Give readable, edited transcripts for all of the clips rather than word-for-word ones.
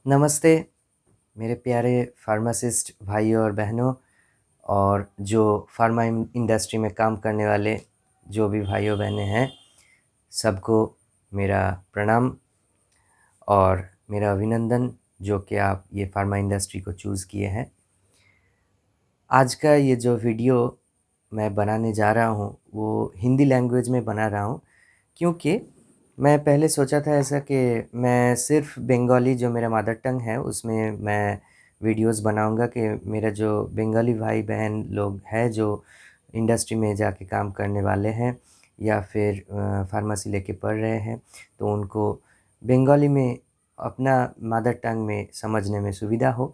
नमस्ते मेरे प्यारे फार्मासिस्ट भाइयों और बहनों और जो फार्मा इंडस्ट्री में काम करने वाले जो भी भाइयों बहनें हैं, सबको मेरा प्रणाम और मेरा अभिनंदन जो कि आप ये फार्मा इंडस्ट्री को चूज़ किए हैं। आज का ये जो वीडियो मैं बनाने जा रहा हूँ वो हिंदी लैंग्वेज में बना रहा हूँ, क्योंकि मैं पहले सोचा था ऐसा कि मैं सिर्फ़ बंगाली जो मेरा मदर टंग है उसमें मैं वीडियोस बनाऊंगा कि मेरा जो बंगाली भाई बहन लोग हैं जो इंडस्ट्री में जाके काम करने वाले हैं या फिर फार्मेसी लेके पढ़ रहे हैं, तो उनको बंगाली में अपना मदर टंग में समझने में सुविधा हो।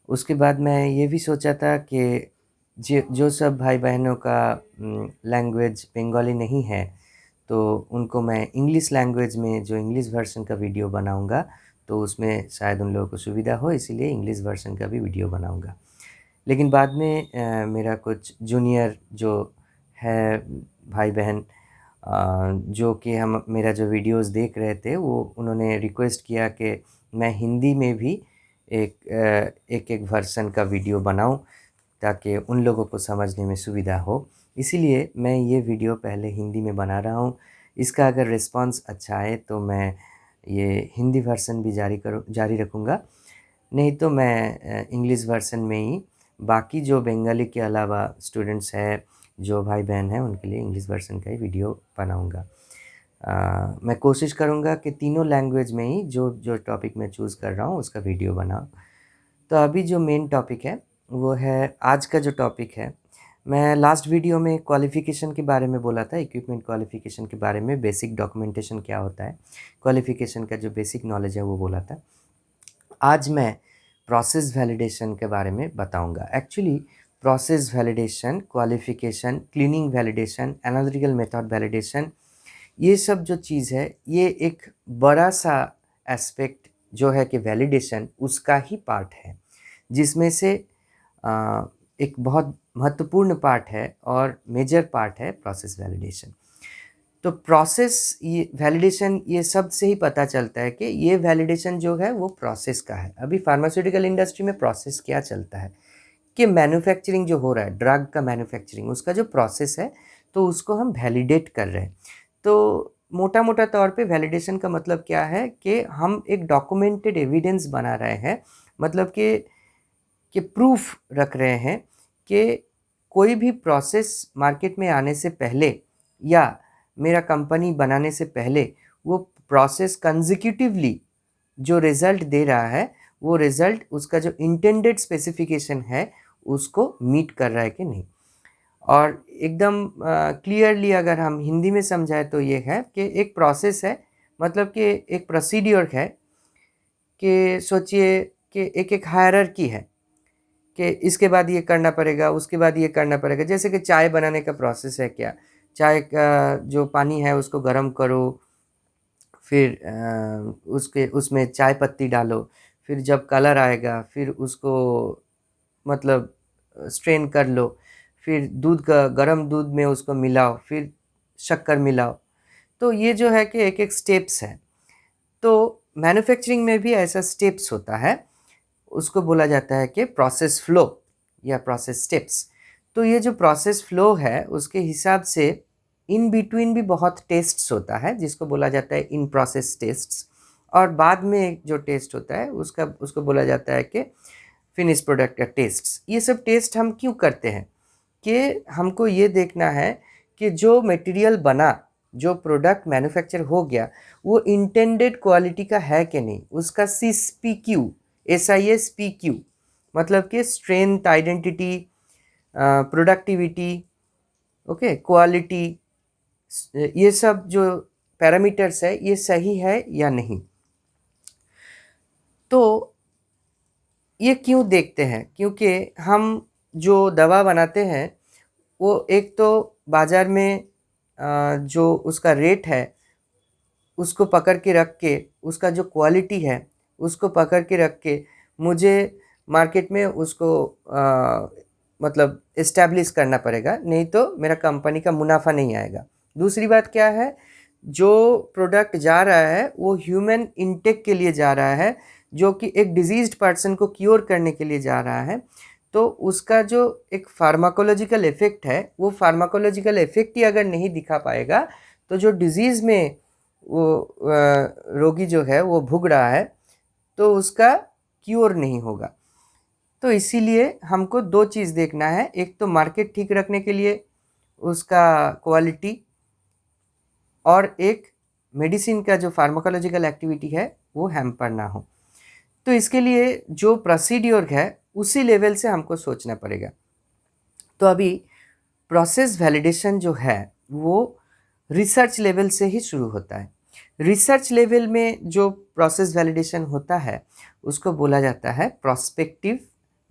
उसके बाद मैं ये भी सोचा था कि जो सब भाई बहनों का लैंग्वेज बंगाली नहीं है, तो उनको मैं इंग्लिश लैंग्वेज में जो इंग्लिश वर्ज़न का वीडियो बनाऊंगा, तो उसमें शायद उन लोगों को सुविधा हो, इसीलिए इंग्लिश वर्ज़न का भी वीडियो बनाऊंगा। लेकिन बाद में मेरा कुछ जूनियर जो है भाई बहन जो कि हम मेरा जो वीडियोस देख रहे थे, वो उन्होंने रिक्वेस्ट किया कि मैं हिंदी में भी एक वर्ज़न का वीडियो बनाऊं ताकि उन लोगों को समझने में सुविधा हो। इसीलिए मैं ये वीडियो पहले हिंदी में बना रहा हूँ। इसका अगर रिस्पॉन्स अच्छा आए तो मैं ये हिंदी वर्ज़न भी जारी रखूँगा, नहीं तो मैं इंग्लिश वर्ज़न में ही बाकी जो बंगाली के अलावा स्टूडेंट्स हैं, जो भाई बहन हैं, उनके लिए इंग्लिश वर्ज़न का ही वीडियो बनाऊँगा। मैं कोशिश करूँगा कि तीनों लैंग्वेज में ही जो टॉपिक मैं चूज़ कर रहा हूँ उसका वीडियो बनाऊँ। तो अभी जो मेन टॉपिक है वो है, आज का जो टॉपिक है, मैं लास्ट वीडियो में क्वालिफ़िकेशन के बारे में बोला था, इक्विपमेंट क्वालिफ़िकेशन के बारे में, बेसिक डॉक्यूमेंटेशन क्या होता है, क्वालिफ़िकेशन का जो बेसिक नॉलेज है वो बोला था। आज मैं प्रोसेस वैलिडेशन के बारे में बताऊंगा। Actually process validation, qualification, cleaning validation, analytical method validation, ये सब जो चीज़ है ये एक बड़ा सा एस्पेक्ट जो है कि वैलिडेशन उसका ही पार्ट है, जिसमें से एक बहुत महत्वपूर्ण पार्ट है और मेजर पार्ट है प्रोसेस वैलिडेशन। तो प्रोसेस ये वैलिडेशन ये सब से ही पता चलता है कि ये वैलिडेशन जो है वो प्रोसेस का है। अभी फार्मास्यूटिकल इंडस्ट्री में प्रोसेस क्या चलता है कि मैन्युफैक्चरिंग जो हो रहा है, ड्रग का मैन्युफैक्चरिंग, उसका जो प्रोसेस है तो उसको हम वैलिडेट कर रहे हैं। तो मोटा मोटा तौर पे वैलिडेशन का मतलब क्या है कि हम एक डॉक्यूमेंटेड एविडेंस बना रहे हैं, मतलब कि प्रूफ रख रहे हैं कि कोई भी प्रोसेस मार्केट में आने से पहले या मेरा कंपनी बनाने से पहले वो प्रोसेस कंसेक्यूटिवली जो रिज़ल्ट दे रहा है, वो रिज़ल्ट उसका जो इंटेंडेड स्पेसिफिकेशन है उसको मीट कर रहा है कि नहीं। और एकदम क्लियरली अगर हम हिंदी में समझाएं तो ये है कि एक प्रोसेस है, मतलब कि एक प्रोसीड्योर है, कि सोचिए कि एक हायरार्की है कि इसके बाद ये करना पड़ेगा, उसके बाद ये करना पड़ेगा। जैसे कि चाय बनाने का प्रोसेस है क्या, चाय का जो पानी है उसको गर्म करो, फिर उसके उसमें चाय पत्ती डालो, फिर जब कलर आएगा फिर उसको मतलब स्ट्रेन कर लो, फिर दूध का गर्म दूध में उसको मिलाओ, फिर शक्कर मिलाओ। तो ये जो है कि एक एक स्टेप्स है। तो मैन्युफैक्चरिंग में भी ऐसा स्टेप्स होता है, उसको बोला जाता है कि प्रोसेस फ्लो या प्रोसेस स्टेप्स। तो ये जो प्रोसेस फ्लो है उसके हिसाब से इन बिटवीन भी बहुत टेस्ट्स होता है, जिसको बोला जाता है इन प्रोसेस टेस्ट्स। और बाद में जो टेस्ट होता है उसको बोला जाता है कि फिनिश प्रोडक्ट का टेस्ट्स। ये सब टेस्ट हम क्यों करते हैं कि हमको ये देखना है कि जो मटेरियल बना, जो प्रोडक्ट मैन्युफैक्चर हो गया, वो इंटेंडेड क्वालिटी का है कि नहीं। उसका CSPQ, SISPQ मतलब कि strength, identity, productivity, okay, quality, ये सब जो पैरामीटर्स है ये सही है या नहीं। तो ये क्यों देखते हैं, क्योंकि हम जो दवा बनाते हैं वो एक तो बाज़ार में जो उसका रेट है उसको पकड़ के रख के, उसका जो क्वालिटी है उसको पकड़ के रख के मुझे मार्केट में उसको मतलब इस्टेब्लिश करना पड़ेगा, नहीं तो मेरा कंपनी का मुनाफा नहीं आएगा। दूसरी बात क्या है, जो प्रोडक्ट जा रहा है वो ह्यूमन इंटेक के लिए जा रहा है, जो कि एक डिजीज्ड पर्सन को क्योर करने के लिए जा रहा है, तो उसका जो एक फार्माकोलॉजिकल इफ़ेक्ट है, वो फार्माकोलॉजिकल इफ़ेक्ट ही अगर नहीं दिखा पाएगा, तो जो डिज़ीज़ में वो रोगी जो है वो भुग रहा है, तो उसका क्योर नहीं होगा। तो इसीलिए हमको दो चीज़ देखना है, एक तो मार्केट ठीक रखने के लिए उसका क्वालिटी, और एक मेडिसिन का जो फार्माकोलॉजिकल एक्टिविटी है वो हैम्पर ना हो। तो इसके लिए जो प्रोसीड्योर है उसी लेवल से हमको सोचना पड़ेगा। तो अभी प्रोसेस वैलिडेशन जो है वो रिसर्च लेवल से ही शुरू होता है। रिसर्च लेवल में जो प्रोसेस वैलिडेशन होता है उसको बोला जाता है प्रोस्पेक्टिव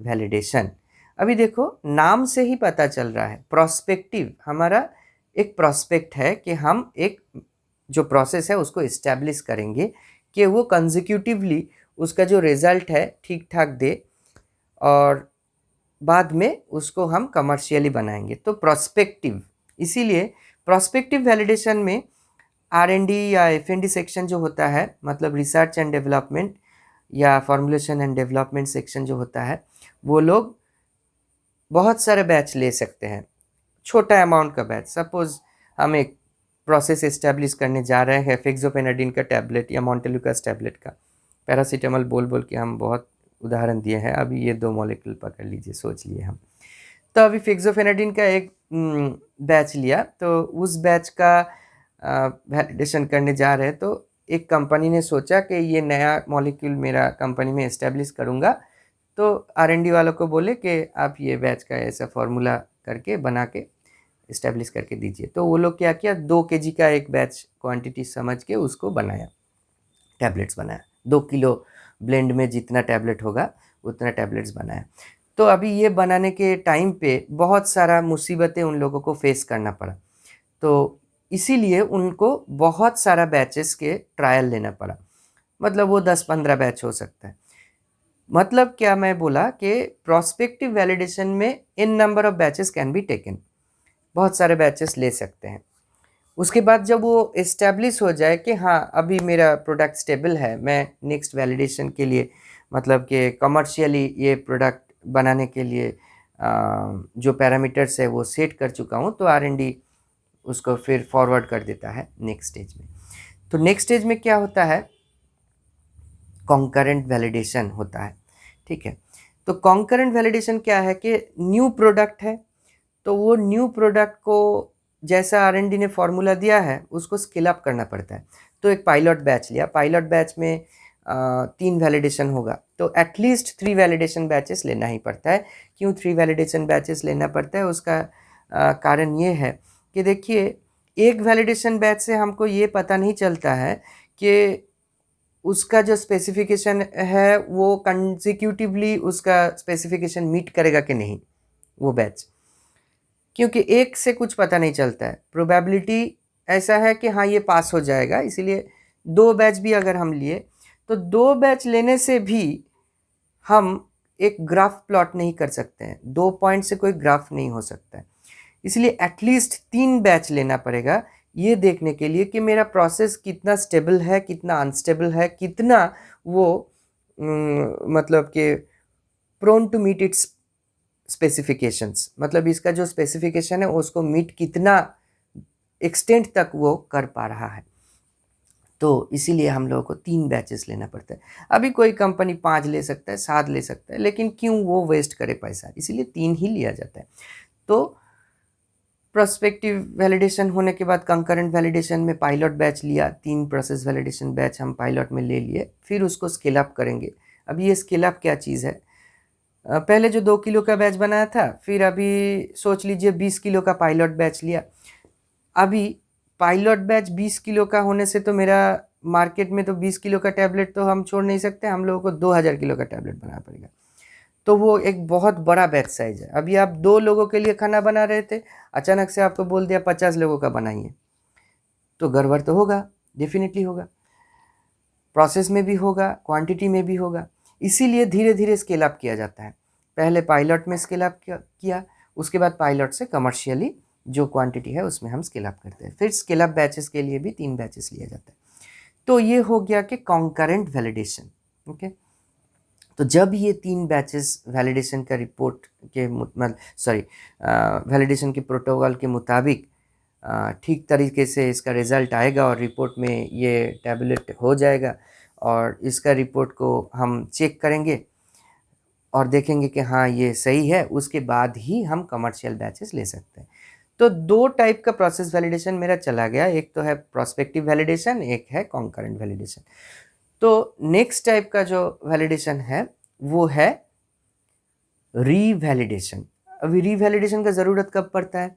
वैलिडेशन। अभी देखो नाम से ही पता चल रहा है, प्रोस्पेक्टिव हमारा एक प्रोस्पेक्ट है कि हम एक जो प्रोसेस है उसको इस्टेब्लिश करेंगे कि वो कंसेक्यूटिवली उसका जो रिज़ल्ट है ठीक ठाक दे, और बाद में उसको हम कमर्शियली बनाएंगे। तो प्रोस्पेक्टिव, इसीलिए प्रोस्पेक्टिव वैलिडेशन में R&D या F&D सेक्शन जो होता है, मतलब रिसर्च एंड डेवलपमेंट या फॉर्मुलेशन एंड डेवलपमेंट सेक्शन जो होता है, वो लोग बहुत सारे बैच ले सकते हैं, छोटा अमाउंट का बैच। सपोज हम एक प्रोसेस इस्टेब्लिश करने जा रहे हैं, फेक्सोपेनाडिन का टैबलेट या मॉन्टेलुकास टैबलेट का, पैरासीटामॉल बोल बोल के हम बहुत उदाहरण दिए हैं, अभी ये 2 मॉलिक्यूल पकड़ लीजिए, सोच लिए हम। तो अभी फेक्सोपेनाडिन का एक बैच लिया, तो उस बैच का वैलिडेशन करने जा रहे हैं, तो एक कंपनी ने सोचा कि ये नया मॉलिक्यूल मेरा कंपनी में इस्टेब्लिश करूँगा, तो R&D वालों को बोले कि आप ये बैच का ऐसा फार्मूला करके बना के इस्टेब्लिश करके दीजिए। तो वो लोग क्या किया, 2 kg का एक बैच क्वांटिटी समझ के उसको बनाया, टैबलेट्स बनाया, 2 किलो ब्लेंड में जितना टैबलेट होगा उतना टैबलेट्स बनाया। तो अभी ये बनाने के टाइम पे बहुत सारा मुसीबतें उन लोगों को फेस करना पड़ा, तो इसीलिए उनको बहुत सारा बैचेस के ट्रायल लेना पड़ा, मतलब वो 10-15 बैच हो सकता है। मतलब क्या मैं बोला कि प्रोस्पेक्टिव वैलिडेशन में in number of batches can be taken, बहुत सारे बैचेस ले सकते हैं। उसके बाद जब वो इस्टेब्लिश हो जाए कि हाँ अभी मेरा प्रोडक्ट स्टेबल है, मैं नेक्स्ट वैलिडेशन के लिए, मतलब कि कमर्शियली ये प्रोडक्ट बनाने के लिए जो पैरामीटर्स है वो सेट कर चुका हूँ, तो R&D उसको फिर फॉरवर्ड कर देता है नेक्स्ट स्टेज में। तो नेक्स्ट स्टेज में क्या होता है, कॉन्करेंट वैलिडेशन होता है। ठीक है, तो कॉन्करेंट वैलिडेशन क्या है कि न्यू प्रोडक्ट है, तो वो न्यू प्रोडक्ट को जैसा R&D ने फॉर्मूला दिया है उसको स्केल अप करना पड़ता है। तो एक पायलट बैच लिया, पायलट बैच में 3 वैलिडेशन होगा, तो एटलीस्ट 3 वैलिडेशन बैचेस लेना ही पड़ता है। क्यों 3 वैलिडेशन बैचेस लेना पड़ता है, उसका कारण ये है कि देखिए एक वैलिडेशन बैच से हमको ये पता नहीं चलता है कि उसका जो स्पेसिफिकेशन है वो कंसेक्यूटिवली उसका स्पेसिफिकेशन मीट करेगा कि नहीं वो बैच, क्योंकि एक से कुछ पता नहीं चलता है। प्रोबेबिलिटी ऐसा है कि हाँ ये पास हो जाएगा, इसीलिए 2 बैच भी अगर हम लिए तो 2 बैच लेने से भी हम एक ग्राफ प्लॉट नहीं कर सकते हैं, 2 पॉइंट से कोई ग्राफ नहीं हो सकता है। इसलिए एटलीस्ट 3 बैच लेना पड़ेगा ये देखने के लिए कि मेरा प्रोसेस कितना स्टेबल है, कितना अनस्टेबल है, कितना वो मतलब कि prone to meet its specifications, मतलब इसका जो स्पेसिफिकेशन है उसको मीट कितना एक्सटेंट तक वो कर पा रहा है। तो इसीलिए हम लोगों को 3 बैचेस लेना पड़ता है। अभी कोई कंपनी 5 ले सकता है, 7 ले सकता है, लेकिन क्यों वो वेस्ट करे पैसा, इसीलिए 3 ही लिया जाता है। तो प्रोस्पेक्टिव वैलिडेशन होने के बाद कंकरेंट वैलिडेशन में पायलट बैच लिया, 3 प्रोसेस वैलिडेशन बैच हम पायलट में ले लिए, फिर उसको स्केल अप करेंगे। अब ये स्केल अप क्या चीज़ है, पहले जो 2 किलो का बैच बनाया था, फिर अभी सोच लीजिए 20 किलो का पायलट बैच लिया। अभी पायलट बैच 20 किलो का होने से तो मेरा मार्केट में तो 20 किलो का टैबलेट तो हम छोड़ नहीं सकते, हम लोगों को 2000 किलो का टैबलेट बनाना पड़ेगा। तो वो एक बहुत बड़ा बैच साइज है। अभी आप 2 लोगों के लिए खाना बना रहे थे, अचानक से आपको बोल दिया 50 लोगों का बनाइए, तो गड़बड़ तो होगा, डेफिनेटली होगा, प्रोसेस में भी होगा, क्वांटिटी में भी होगा। इसीलिए धीरे धीरे स्केल अप किया जाता है। पहले पायलट में स्केल अप किया, उसके बाद पायलट से कमर्शियली जो क्वांटिटी है उसमें हम स्केल अप करते हैं। फिर स्केल अप बैचेस के लिए भी 3 बैचेस लिया जाता है। तो ये हो गया कि कॉन्करेंट वैलिडेशन। ओके, तो जब ये 3 बैचेस वैलिडेशन का रिपोर्ट के वैलिडेशन के प्रोटोकॉल के मुताबिक ठीक तरीके से इसका रिज़ल्ट आएगा और रिपोर्ट में ये टैबुलेट हो जाएगा, और इसका रिपोर्ट को हम चेक करेंगे और देखेंगे कि हाँ ये सही है, उसके बाद ही हम कमर्शियल बैचेस ले सकते हैं। तो 2 टाइप का प्रोसेस वैलिडेशन मेरा चला गया, एक तो है प्रोस्पेक्टिव वैलिडेशन, एक है कॉन्करेंट वैलिडेशन। तो नेक्स्ट टाइप का जो वैलिडेशन है वो है रीवैलिडेशन। अभी रीवैलिडेशन का ज़रूरत कब पड़ता है?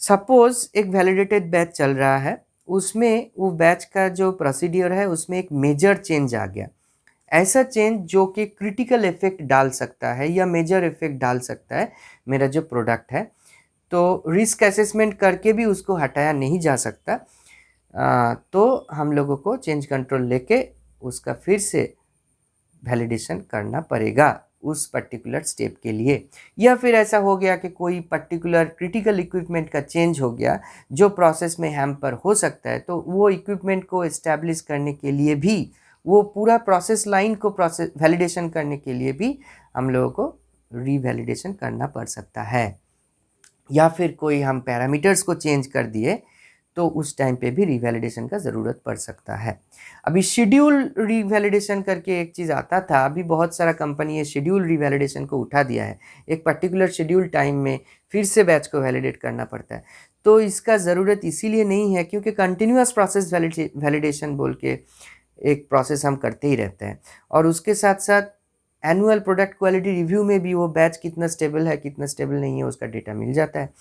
सपोज एक वैलिडेटेड बैच चल रहा है, उसमें वो बैच का जो प्रोसीड्यूर है उसमें एक मेजर चेंज आ गया, ऐसा चेंज जो कि क्रिटिकल इफेक्ट डाल सकता है या मेजर इफेक्ट डाल सकता है मेरा जो प्रोडक्ट है, तो रिस्क असेसमेंट करके भी उसको हटाया नहीं जा सकता। तो हम लोगों को चेंज कंट्रोल लेके उसका फिर से वैलिडेशन करना पड़ेगा उस पर्टिकुलर स्टेप के लिए। या फिर ऐसा हो गया कि कोई पर्टिकुलर क्रिटिकल इक्विपमेंट का चेंज हो गया जो प्रोसेस में हैम्पर हो सकता है, तो वो इक्विपमेंट को इस्टेब्लिश करने के लिए भी, वो पूरा प्रोसेस लाइन को प्रोसेस वैलिडेशन करने के लिए भी हम लोगों को रीवैलिडेशन करना पड़ सकता है। या फिर कोई हम पैरामीटर्स को चेंज कर दिए तो उस टाइम पे भी रीवैलिडेशन का ज़रूरत पड़ सकता है। अभी शेड्यूल रीवैलिडेशन करके एक चीज़ आता था, अभी बहुत सारा कंपनी ये शेड्यूल रीवैलिडेशन को उठा दिया है। एक पर्टिकुलर शेड्यूल टाइम में फिर से बैच को वैलिडेट करना पड़ता है। तो इसका ज़रूरत इसीलिए नहीं है क्योंकि कंटिन्यूअस प्रोसेस वैलिडेशन बोल के एक प्रोसेस हम करते ही रहते हैं, और उसके साथ साथ एनुअल प्रोडक्ट क्वालिटी रिव्यू में भी वो बैच कितना स्टेबल है कितना स्टेबल नहीं है उसका डेटा मिल जाता है।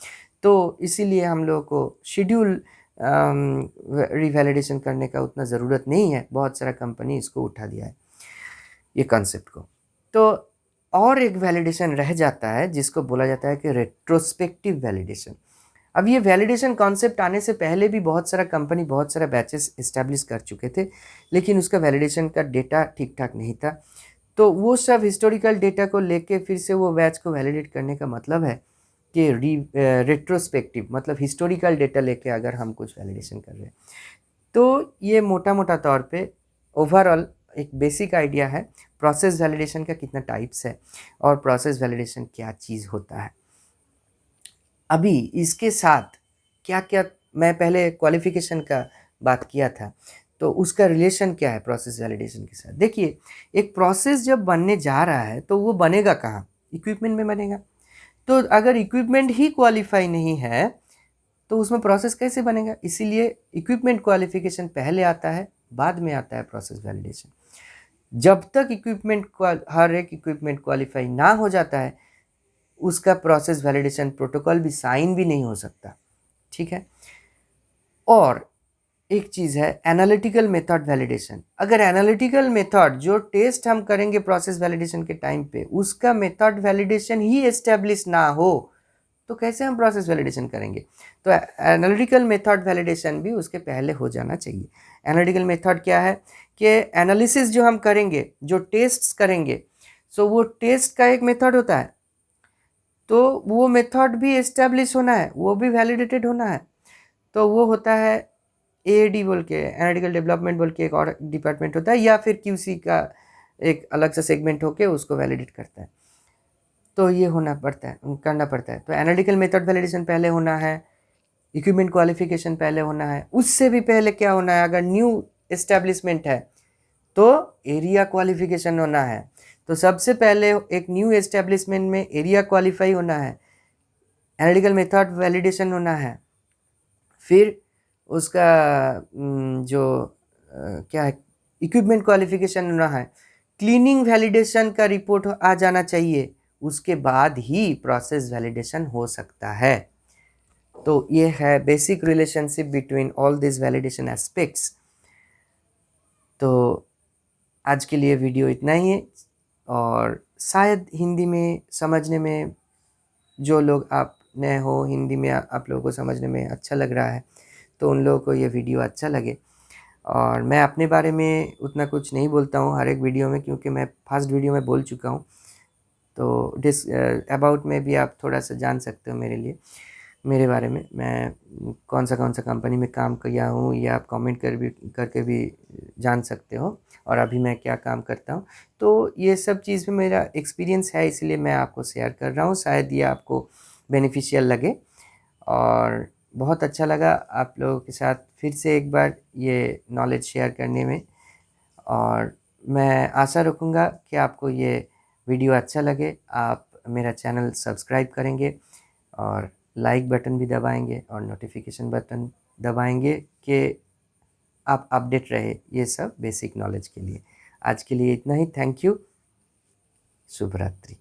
तो इसीलिए हम लोगों को शेड्यूल रिवैलिडेशन करने का उतना ज़रूरत नहीं है, बहुत सारा कंपनी इसको उठा दिया है ये कॉन्सेप्ट को। तो और एक वैलिडेशन रह जाता है जिसको बोला जाता है कि रेट्रोस्पेक्टिव वैलिडेशन। अब ये वैलिडेशन कॉन्सेप्ट आने से पहले भी बहुत सारा कंपनी बहुत सारा बैचेस इस्टेब्लिश कर चुके थे, लेकिन उसका वैलिडेशन का डेटा ठीक ठाक नहीं था। तो वो सब हिस्टोरिकल डेटा को लेके फिर से वो बैच को वैलिडेट करने का मतलब है कि रेट्रोस्पेक्टिव मतलब हिस्टोरिकल डेटा लेके अगर हम कुछ वैलिडेशन कर रहे हैं। तो ये मोटा मोटा तौर पे ओवरऑल एक बेसिक आइडिया है प्रोसेस वैलिडेशन का कितना टाइप्स है और प्रोसेस वैलिडेशन क्या चीज़ होता है। अभी इसके साथ क्या क्या, मैं पहले क्वालिफिकेशन का बात किया था, तो उसका रिलेशन क्या है प्रोसेस वैलिडेशन के साथ। देखिए, एक प्रोसेस जब बनने जा रहा है तो वो बनेगा कहाँ? इक्विपमेंट में बनेगा। तो अगर इक्विपमेंट ही क्वालिफाई नहीं है तो उसमें प्रोसेस कैसे बनेगा? इसीलिए इक्विपमेंट क्वालिफिकेशन पहले आता है, बाद में आता है प्रोसेस वैलिडेशन। जब तक हर एक इक्विपमेंट क्वालिफाई ना हो जाता है उसका प्रोसेस वैलिडेशन प्रोटोकॉल भी साइन भी नहीं हो सकता, ठीक है। और एक चीज़ है एनालिटिकल मेथड वैलिडेशन। अगर एनालिटिकल मेथड जो टेस्ट हम करेंगे प्रोसेस वैलिडेशन के टाइम पे उसका मेथड वैलिडेशन ही एस्टेब्लिश ना हो तो कैसे हम प्रोसेस वैलिडेशन करेंगे? तो एनालिटिकल मेथड वैलिडेशन भी उसके पहले हो जाना चाहिए। एनालिटिकल मेथड क्या है कि एनालिसिस जो हम करेंगे, जो टेस्ट्स करेंगे, सो वो टेस्ट का एक मेथड होता है, तो वो मेथड भी एस्टेब्लिश होना है, वो भी वैलिडेटेड होना है। तो वो होता है एडी बोल के, एनालिटिकल डेवलपमेंट बोल के एक और डिपार्टमेंट होता है, या फिर क्यूसी का एक अलग सा सेगमेंट होके उसको वैलिडेट करता है। तो ये होना पड़ता है, करना पड़ता है। तो एनालिटिकल मेथड वैलिडेशन पहले होना है, इक्विपमेंट क्वालिफिकेशन पहले होना है, उससे भी पहले क्या होना है, अगर न्यू एस्टेब्लिशमेंट है तो एरिया क्वालिफिकेशन होना है। तो सबसे पहले एक न्यू एस्टेब्लिशमेंट में एरिया क्वालिफाई होना है, एनालिटिकल मेथड वैलिडेशन होना है, फिर उसका जो क्या है इक्विपमेंट क्वालिफिकेशन होना है, क्लीनिंग वैलिडेशन का रिपोर्ट आ जाना चाहिए, उसके बाद ही प्रोसेस वैलिडेशन हो सकता है। तो ये है basic relationship between all this validation aspects. तो आज के लिए वीडियो इतना ही है, और शायद हिंदी में समझने में जो लोग आप नए हो, हिंदी में आप लोगों को समझने में अच्छा लग रहा है तो उन लोगों को ये वीडियो अच्छा लगे। और मैं अपने बारे में उतना कुछ नहीं बोलता हूँ हर एक वीडियो में, क्योंकि मैं फर्स्ट वीडियो में बोल चुका हूँ। तो अबाउट में भी आप थोड़ा सा जान सकते हो मेरे लिए। मेरे बारे में, मैं कौन सा कंपनी में काम किया हूँ, ये आप कमेंट करके भी जान सकते हो, और अभी मैं क्या काम करता हूँ। तो ये सब चीज़ में मेरा एक्सपीरियंस है, इसलिए मैं आपको शेयर कर रहा हूँ। शायद ये आपको बेनिफिशियल लगे, और बहुत अच्छा लगा आप लोगों के साथ फिर से एक बार ये नॉलेज शेयर करने में। और मैं आशा रखूँगा कि आपको ये वीडियो अच्छा लगे, आप मेरा चैनल सब्सक्राइब करेंगे और लाइक बटन भी दबाएंगे और नोटिफिकेशन बटन दबाएंगे कि आप अपडेट रहे ये सब बेसिक नॉलेज के लिए। आज के लिए इतना ही। Thank you. शुभ रात्रि।